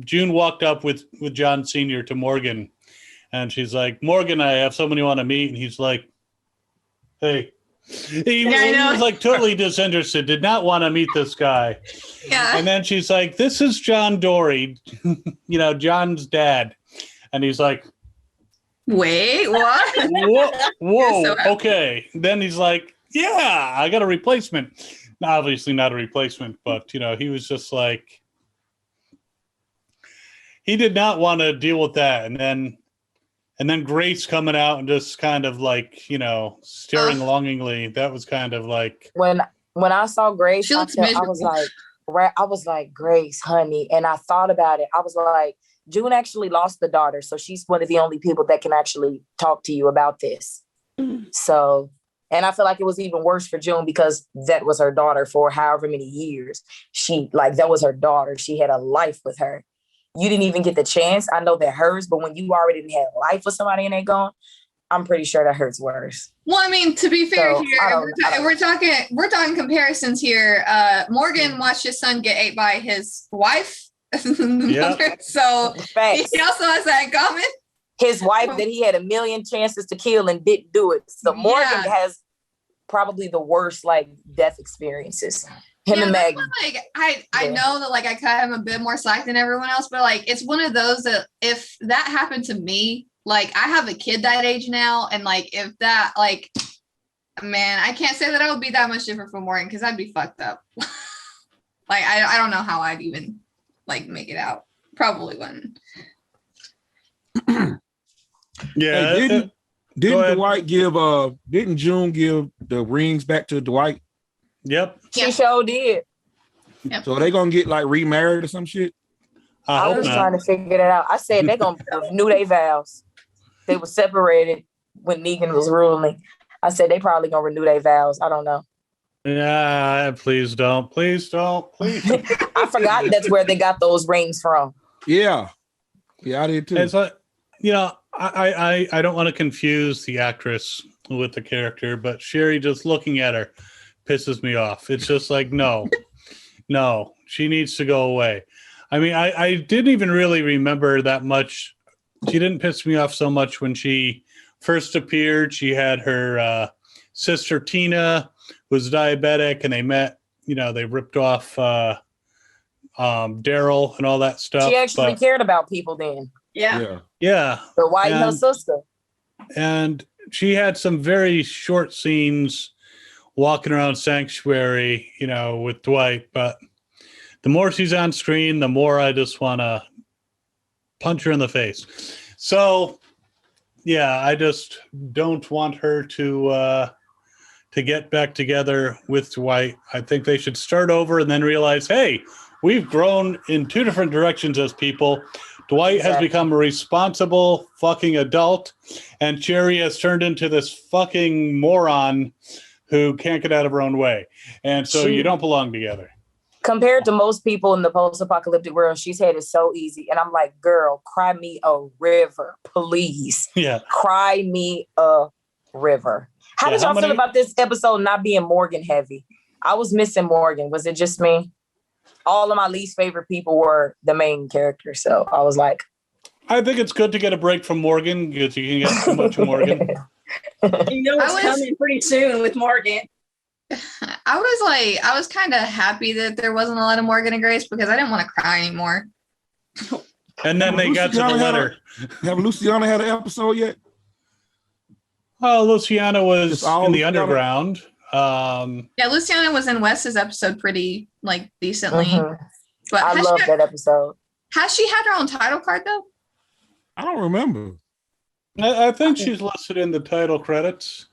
June walked up with John Sr. to Morgan, and she's like, Morgan, I have someone you want to meet. And he's like, hey. He was like totally disinterested, did not want to meet this guy. Yeah. And then she's like, this is John Dory, John's dad. And he's like, wait, what? Whoa, So okay. Then he's like, yeah, I got a replacement. Obviously not a replacement, but, he was just like, he did not want to deal with that. And then Grace coming out and just kind of like, staring longingly. That was kind of like, when I saw Grace, She looks I was like, Grace, honey. And I thought about it. I was like, June actually lost the daughter. So she's one of the only people that can actually talk to you about this. So, and I feel like it was even worse for June because that was her daughter for however many years. That was her daughter. She had a life with her. You didn't even get the chance. I know that hurts, but when you already had life with somebody and they gone, I'm pretty sure that hurts worse. Well, I mean, to be fair, So, here we're talking comparisons here. Morgan watched his son get ate by his wife. Yep. So Facts. he also has that in common. His wife that he had a million chances to kill and didn't do it. So Morgan has probably the worst death experiences. Him and Maggie. I know that I kind of am a bit more slack than everyone else, but it's one of those that if that happened to me, I have a kid that age now, and if that man, I can't say that I would be that much different from Morgan because I'd be fucked up. I don't know how I'd even make it out. Probably wouldn't. yeah. Hey, didn't Dwight didn't June give the rings back to Dwight? Yep. She sure did. Yep. So are they gonna get remarried or some shit? I I hope was not. trying to figure that out. I said they're gonna renew their vows. They were separated when Negan was ruling. I said they probably gonna renew their vows. I don't know. Yeah, please don't. Please don't. Please. I forgot that's where they got those rings from. Yeah, I did too. It's I don't want to confuse the actress with the character, but Sherry just looking at her pisses me off. It's just no, she needs to go away. I mean, I didn't even really remember that much. She didn't piss me off so much when she first appeared. She had her sister Tina, who was diabetic, and they met. They ripped off Daryl and all that stuff. She actually cared about people then. Yeah. The White and her sister. And she had some very short scenes walking around Sanctuary, with Dwight. But the more she's on screen, the more I just want to punch her in the face. So, yeah, I just don't want her to get back together with Dwight. I think they should start over and then realize, hey, we've grown in two different directions as people. Dwight has become a responsible fucking adult, and Cherry has turned into this fucking moron who can't get out of her own way. And so you don't belong together. Compared to most people in the post-apocalyptic world, she's had it so easy. And I'm like, girl, cry me a river, please. Yeah. Cry me a river. How did y'all feel about this episode not being Morgan heavy? I was missing Morgan. Was it just me? All of my least favorite people were the main character. So I was like, I think it's good to get a break from Morgan because you can get too much of Morgan. It's coming pretty soon with Morgan. I was kind of happy that there wasn't a lot of Morgan and Grace because I didn't want to cry anymore. And then they got to the letter. Have Luciana had an episode yet? Oh, Luciana was in the Luciana? underground. Yeah, Luciana was in Wes's episode pretty decently. But I love that episode. Has she had her own title card though? I don't remember. I think she's listed in the title credits.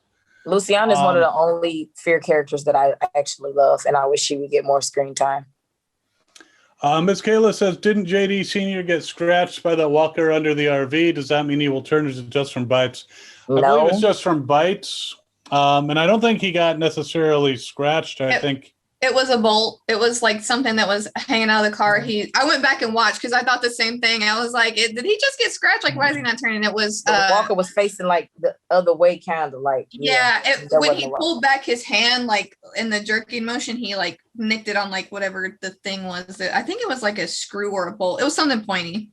Luciana is one of the only Fear characters that I actually love, and I wish she would get more screen time. Miss Kayla says, didn't JD Sr. get scratched by the walker under the RV? Does that mean he will turn, or is it just from bites? I believe it's just from bites. And I don't think he got necessarily scratched. I think it was a bolt. It was like something that was hanging out of the car. I went back and watched because I thought the same thing. I was like, did he just get scratched? Like, why is he not turning? It was the walker was facing like the other way, kind of like when he pulled back his hand, like in the jerking motion, he like nicked it on like whatever the thing was. I think it was like a screw or a bolt. It was something pointy.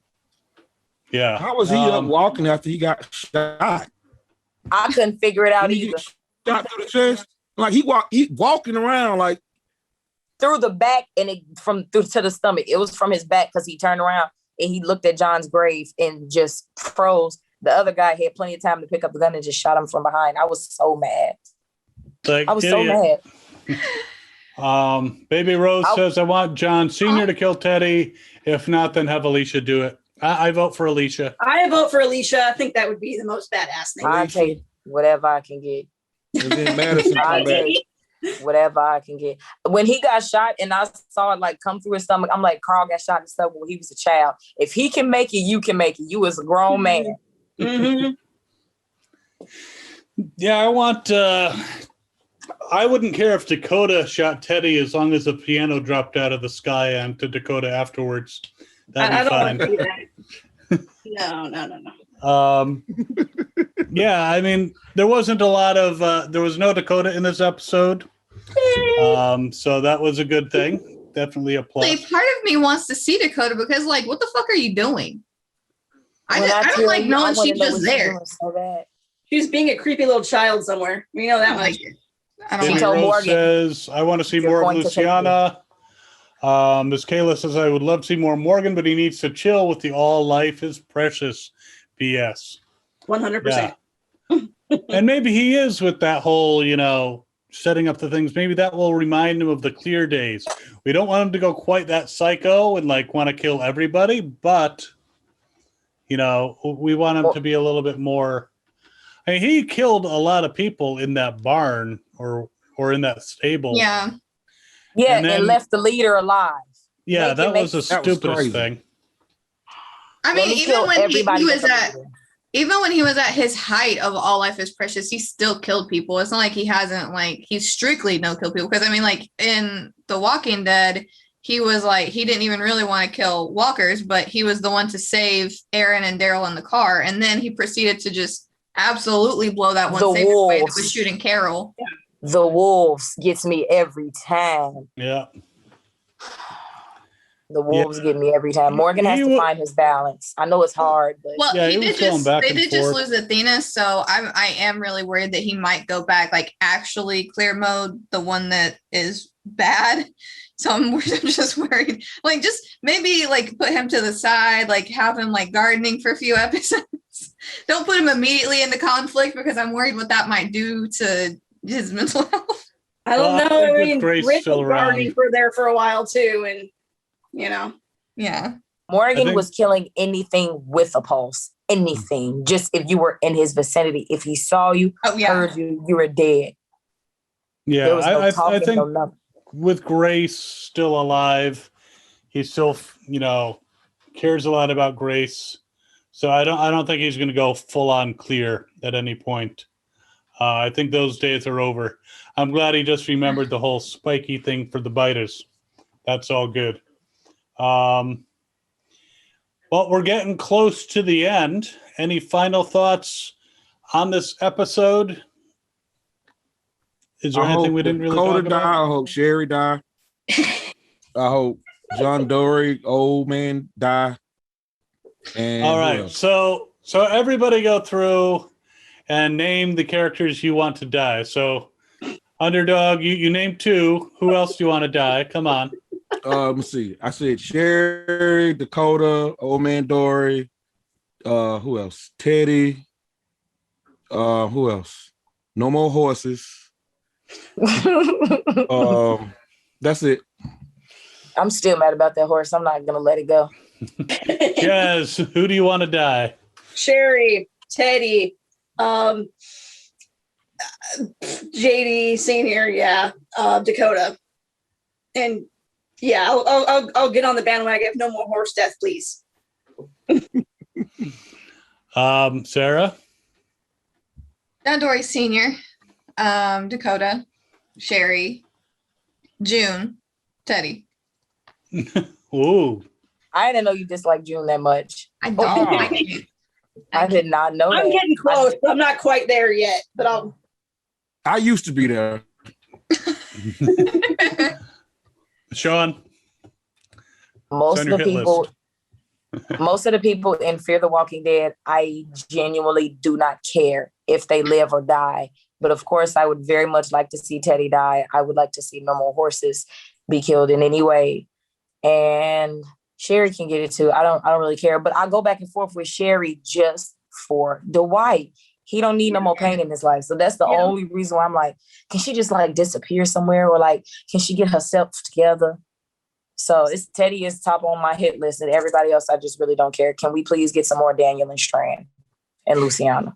Yeah. How was he up walking after he got shot? I couldn't figure it out either. Shot through the chest, like he walking around like through the back and through to the stomach. It was from his back because he turned around and he looked at John's grave and just froze. The other guy had plenty of time to pick up the gun and just shot him from behind. I was so mad. Like, I was so mad. Baby Rose says, I want John Sr. to kill Teddy. If not, then have Alicia do it. I vote for Alicia. I vote for Alicia. I think that would be the most badass thing. I take whatever I can get. And then Madison come back. Whatever I can get. When he got shot and I saw it like come through his stomach, I'm like, Carl got shot in the stomach when he was a child. If he can make it, you can make it. You was a grown man. Mm-hmm. Yeah, I wouldn't care if Dakota shot Teddy as long as the piano dropped out of the sky and to Dakota afterwards. That'd be fine. I don't want to do that. No. Yeah, I mean, there wasn't a lot of there was no Dakota in this episode. So that was a good thing. Definitely a plus. Like, part of me wants to see Dakota because, like, what the fuck are you doing? I don't like knowing she's just there. So bad. She's being a creepy little child somewhere. We know that much. I don't Baby know. Rose Morgan, says, I want to see more of Luciana. Miss Kayla says, I would love to see more Morgan, but he needs to chill with the all life is precious BS. 100%. And maybe he is with that whole, setting up the things. Maybe that will remind him of the clear days. We don't want him to go quite that psycho and like want to kill everybody, but we want him to be a little bit more. I mean, he killed a lot of people in that barn or in that stable. Yeah. Yeah, and left the leader alive. Yeah, that was the stupidest thing. I mean, even when he was at his height of all life is precious, he still killed people. It's not like he hasn't, like, he's strictly no kill people. Because I mean, like in The Walking Dead, he was like, he didn't even really want to kill walkers, but he was the one to save Aaron and Daryl in the car. And then he proceeded to just absolutely blow that one saver away that was shooting Carol. Yeah. The wolves gets me every time. Yeah. The wolves get me every time. Morgan has to find his balance. I know it's hard, but they did just lose Athena, so I am really worried that he might go back, like actually clear mode, the one that is bad. So I'm just worried. Like, just maybe like put him to the side, like have him like gardening for a few episodes. Don't put him immediately into conflict because I'm worried what that might do to his mental health. I don't know. I mean, Rick was gardening for a while too, and yeah. Morgan was killing anything with a pulse. Anything. Just if you were in his vicinity, if he saw you, heard you, you were dead. Yeah, there was no talking, I think no nothing. With Grace still alive, he still, cares a lot about Grace. So I don't think he's going to go full on clear at any point. I think those days are over. I'm glad he just remembered the whole spiky thing for the biters. That's all good. Well, we're getting close to the end. Any final thoughts on this episode? Is there anything we didn't really talk about? I hope Sherry die. I hope John Dory, old man, die. And all right, so everybody go through and name the characters you want to die. So, Underdog, you named 2. Who else do you want to die? Come on. Let me see. I said Sherry, Dakota, old man Dory. Who else? Teddy. Who else? No more horses. That's it. I'm still mad about that horse. I'm not gonna let it go. Yes. Who do you want to die? Sherry, Teddy. JD Senior, yeah, Dakota, and yeah, I'll get on the bandwagon. If no more horse death, please. Sarah? John Dory Sr., Dakota, Sherry, June, Teddy. Ooh. I didn't know you disliked June that much. I don't Oh. like it. I did not know I'm that. getting close. I'm not quite there yet, but I'll. I used to be there. Sean? Most on of your the hit people, list. most of the people in Fear the Walking Dead, I genuinely do not care if they live or die. But of course, I would very much like to see Teddy die. I would like to see no more horses be killed in any way. And Sherry can get it too. I don't really care. But I go back and forth with Sherry just for Dwight. He don't need no more pain in his life. So that's the only reason why I'm like, can she just like disappear somewhere, or like, can she get herself together? So it's Teddy is top on my hit list, and everybody else I just really don't care. Can we please get some more Daniel and Strand and Luciana?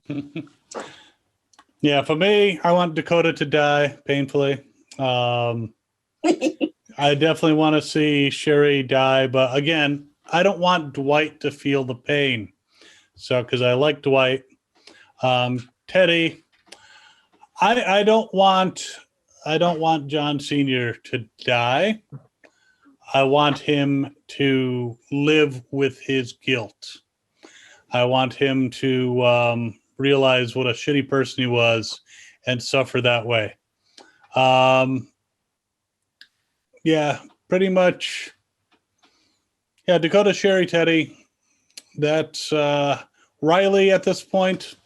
Yeah, for me, I want Dakota to die painfully. I definitely want to see Sherry die, but again, I don't want Dwight to feel the pain. So, because I like Dwight, Teddy, I don't want John Sr. to die. I want him to live with his guilt. I want him to realize what a shitty person he was and suffer that way. Yeah, pretty much. Yeah, Dakota, Sherry, Teddy. That's Riley at this point.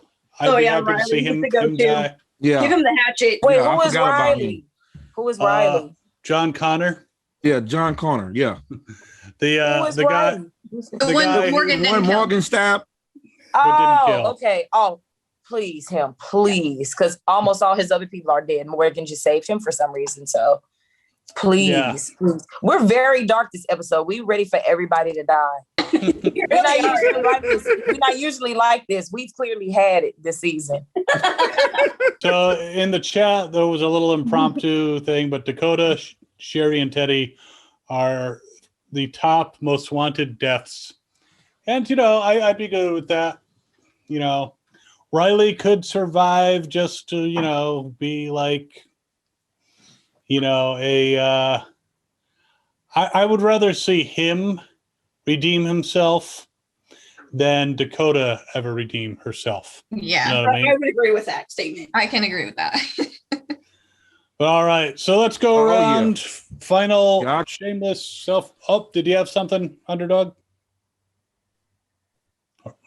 I'd be happy to see him die. Yeah. Give him the hatchet. Wait, Yeah, I who is forgot about Riley? Who is Riley? John Connor. Yeah, John Connor. Yeah. Who is The guy. Riley? The one guy- Morgan didn't One kill. Morgan stab. Oh, kill. okay. Oh, please, him, please, because almost all his other people are dead. Morgan just saved him for some reason. So, please, please. We're very dark this episode. We ready for everybody to die. We're not usually like this. We're not usually like this. We've clearly had it this season. So in the chat, there was a little impromptu thing, but Dakota, Sherry, and Teddy are the top most wanted deaths. And, I'd be good with that. Riley could survive just to, be like, I would rather see him redeem himself than Dakota ever redeem herself. Yeah, You know what I mean? I would agree with that statement. I can agree with that. All right, so let's go Oh, yeah. around. Final Gotcha. shameless self. Oh, did you have something, Underdog?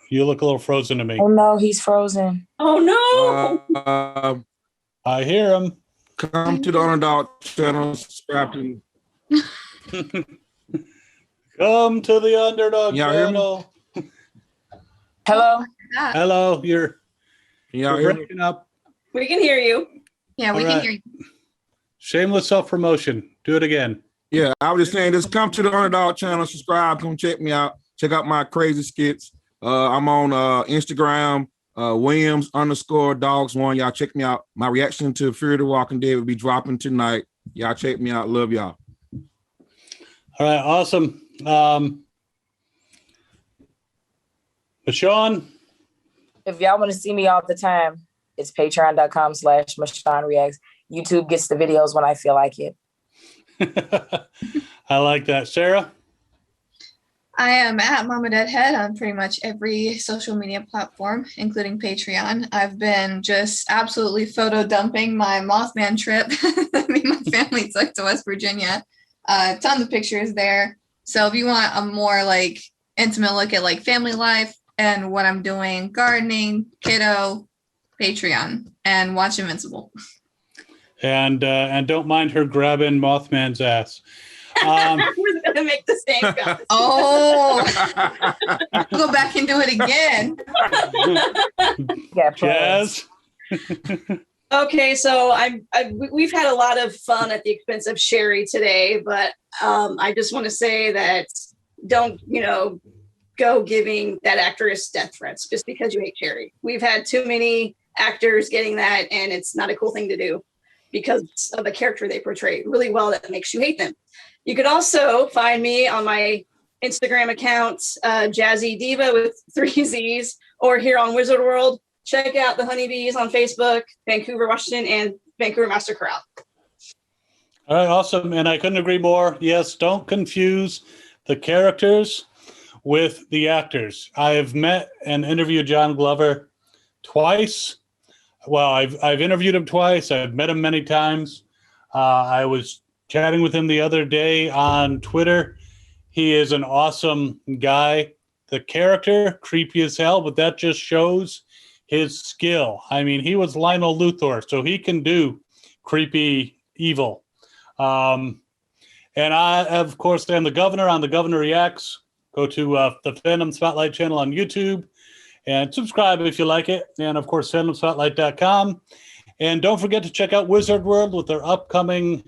You look a little frozen to me. Oh no, he's frozen. Oh no! I hear him. Come to the Underdog channel. Subscribe to. Come to the Underdog Y'all hear me? channel. Hello. Hello, you're Can y'all hear me? breaking up. We can hear you. Yeah, we All can right. hear you. Shameless self-promotion. Do it again. Yeah, I was just saying, just come to the Underdog channel, subscribe, come check me out, check out my crazy skits. I'm on Instagram, Williams_dogs1. Y'all check me out. My reaction to Fear the Walking Dead will be dropping tonight. Y'all check me out. Love y'all. All right, awesome. Sean, If y'all want to see me all the time, it's patreon.com/MashawnReacts. YouTube gets the videos when I feel like it. I like that. Sarah? I am at Mama Deadhead on pretty much every social media platform, including Patreon. I've been just absolutely photo dumping my Mothman trip. Me and my family took to West Virginia. Tons of pictures there. So if you want a more like intimate look at like family life and what I'm doing, gardening, kiddo, Patreon, and watch Invincible. And don't mind her grabbing Mothman's ass. I was gonna make the same comment. Oh, go back and do it again. Yeah, plans. Jazz? Okay, so we've had a lot of fun at the expense of Sherry today, but I just want to say that don't go giving that actress death threats just because you hate Sherry. We've had too many actors getting that, and it's not a cool thing to do because of the character they portray really well that makes you hate them. You could also find me on my Instagram account, Jazzy Diva with 3 Z's, or here on Wizard World. Check out the Honeybees on Facebook, Vancouver, Washington, and Vancouver Master Chorale. All right, awesome. And I couldn't agree more. Yes, don't confuse the characters with the actors. I have met and interviewed John Glover twice. Well, I've interviewed him twice. I've met him many times. I was chatting with him the other day on Twitter. He is an awesome guy. The character, creepy as hell, but that just shows his skill. I mean, he was Lionel Luthor, so he can do creepy evil. And I, of course, am the Governor on the Governor Reacts. Go to the Fandom Spotlight channel on YouTube and subscribe if you like it. And, of course, fandomspotlight.com. And don't forget to check out Wizard World with their upcoming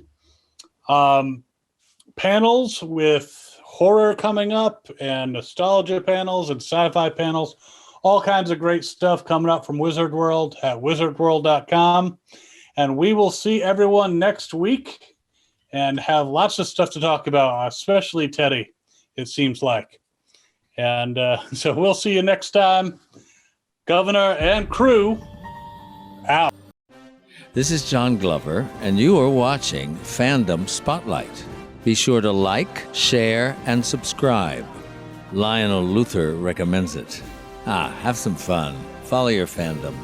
panels with horror coming up and nostalgia panels and sci-fi panels. All kinds of great stuff coming up from Wizard World at wizardworld.com. And we will see everyone next week and have lots of stuff to talk about, especially Teddy, it seems like. And so we'll see you next time. Governor and crew, out. This is John Glover, and you are watching Fandom Spotlight. Be sure to like, share, and subscribe. Lionel Luthor recommends it. Have some fun. Follow your fandom.